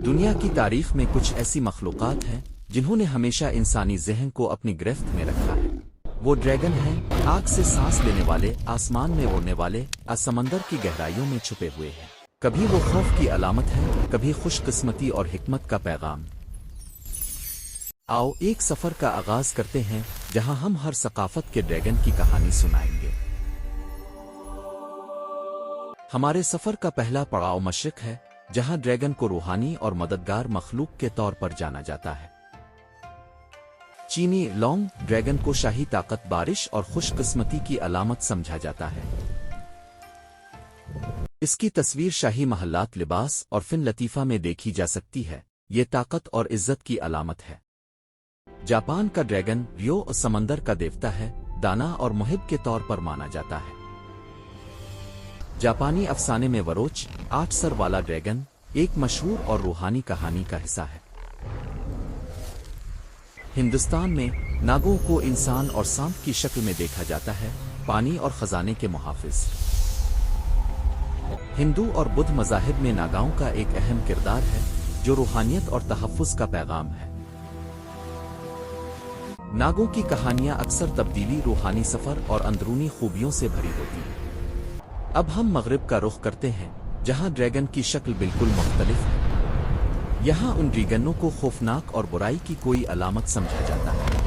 دنیا کی تاریخ میں کچھ ایسی مخلوقات ہیں جنہوں نے ہمیشہ انسانی ذہن کو اپنی گرفت میں رکھا ہے۔ وہ ڈریگن ہیں، آگ سے سانس لینے والے، آسمان میں اڑنے والے، سمندر کی گہرائیوں میں چھپے ہوئے ہیں۔ کبھی وہ خوف کی علامت ہے، کبھی خوش قسمتی اور حکمت کا پیغام۔ آؤ ایک سفر کا آغاز کرتے ہیں جہاں ہم ہر ثقافت کے ڈریگن کی کہانی سنائیں گے۔ ہمارے سفر کا پہلا پڑاؤ مشرق ہے، جہاں ڈریگن کو روحانی اور مددگار مخلوق کے طور پر جانا جاتا ہے۔ چینی لونگ ڈریگن کو شاہی طاقت، بارش اور خوش قسمتی کی علامت سمجھا جاتا ہے۔ اس کی تصویر شاہی محلات، لباس اور فن لطیفہ میں دیکھی جا سکتی ہے۔ یہ طاقت اور عزت کی علامت ہے۔ جاپان کا ڈریگن ریو سمندر کا دیوتا ہے، دانا اور محب کے طور پر مانا جاتا ہے۔ جاپانی افسانے میں وروچ 8 سر والا ڈریگن ایک مشہور اور روحانی کہانی کا حصہ ہے۔ ہندوستان میں ناگوں کو انسان اور سانپ کی شکل میں دیکھا جاتا ہے، پانی اور خزانے کے محافظ۔ ہندو اور بدھ مذاہب میں ناگاؤں کا ایک اہم کردار ہے، جو روحانیت اور تحفظ کا پیغام ہے۔ ناگوں کی کہانیاں اکثر تبدیلی، روحانی سفر اور اندرونی خوبیوں سے بھری ہوتی ہیں۔ اب ہم مغرب کا رخ کرتے ہیں، جہاں ڈریگن کی شکل بالکل مختلف ہے۔ یہاں ان ڈریگنوں کو خوفناک اور برائی کی کوئی علامت سمجھا جاتا ہے۔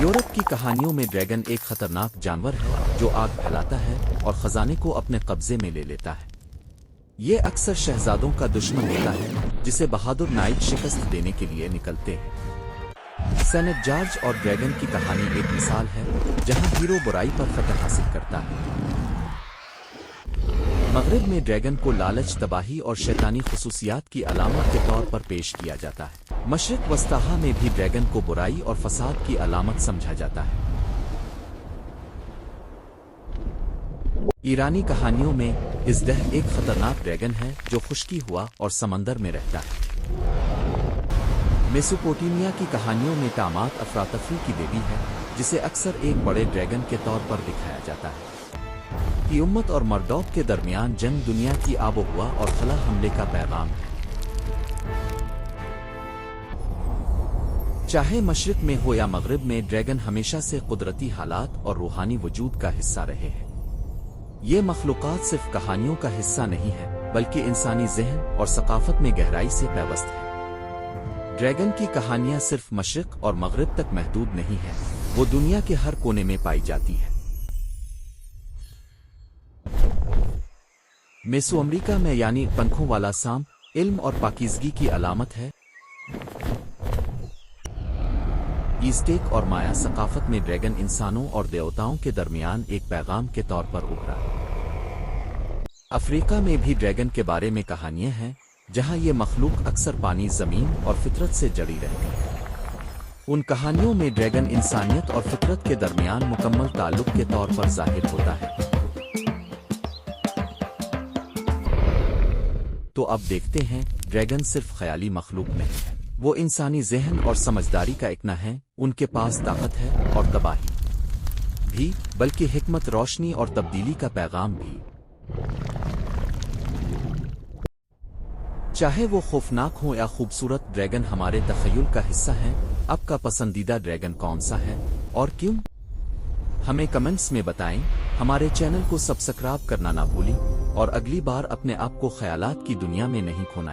یورپ کی کہانیوں میں ڈریگن ایک خطرناک جانور ہے جو آگ پھیلاتا ہے اور خزانے کو اپنے قبضے میں لے لیتا ہے۔ یہ اکثر شہزادوں کا دشمن ہوتا ہے، جسے بہادر نائٹ شکست دینے کے لیے نکلتے ہیں۔ سینٹ جارج اور ڈریگن کی کہانی ایک مثال ہے، جہاں ہیرو برائی پر فتح حاصل کرتا ہے۔ مغرب میں ڈریگن کو لالچ، تباہی اور شیطانی خصوصیات کی علامت کے طور پر پیش کیا جاتا ہے۔ مشرق وسطیٰ میں بھی ڈریگن کو برائی اور فساد کی علامت سمجھا جاتا ہے۔ ایرانی کہانیوں میں ازدہ ایک خطرناک ڈریگن ہے جو خشکی ہوا اور سمندر میں رہتا ہے۔ میسوپوٹیمیا کی کہانیوں میں تامات افراتفری کی دیوی ہے، جسے اکثر ایک بڑے ڈریگن کے طور پر دکھایا جاتا ہے۔ کی امت اور مردوک کے درمیان جنگ دنیا کی آب و ہوا اور خلا حملے کا پیغام ہے۔ چاہے مشرق میں ہو یا مغرب میں، ڈریگن ہمیشہ سے قدرتی حالات اور روحانی وجود کا حصہ رہے ہیں۔ یہ مخلوقات صرف کہانیوں کا حصہ نہیں ہے، بلکہ انسانی ذہن اور ثقافت میں گہرائی سے پیوست ہے۔ ڈریگن کی کہانیاں صرف مشرق اور مغرب تک محدود نہیں ہیں، وہ دنیا کے ہر کونے میں پائی جاتی ہیں۔ میسو امریکہ میں یعنی پنکھوں والا سانپ علم اور پاکیزگی کی علامت ہے۔ ایزٹیک اور مایا ثقافت میں ڈریگن انسانوں اور دیوتاؤں کے درمیان ایک پیغام کے طور پر ابھرا۔ افریقہ میں بھی ڈریگن کے بارے میں کہانیاں ہیں، جہاں یہ مخلوق اکثر پانی، زمین اور فطرت سے جڑی رہتی ہے۔ ان کہانیوں میں ڈریگن انسانیت اور فطرت کے درمیان مکمل تعلق کے طور پر ظاہر ہوتا ہے۔ تو اب دیکھتے ہیں، ڈریگن صرف خیالی مخلوق نہیں ہے، وہ انسانی ذہن اور سمجھداری کا اکنا ہے۔ ان کے پاس طاقت ہے اور تباہی بھی، بلکہ حکمت، روشنی اور تبدیلی کا پیغام بھی۔ چاہے وہ خوفناک ہو یا خوبصورت، ڈریگن ہمارے تخیل کا حصہ ہیں۔ آپ کا پسندیدہ ڈریگن کون سا ہے اور کیوں؟ ہمیں کمنٹس میں بتائیں۔ ہمارے چینل کو سبسکرائب کرنا نہ بھولیں اور اگلی بار اپنے آپ کو خیالات کی دنیا میں نہیں کھونا۔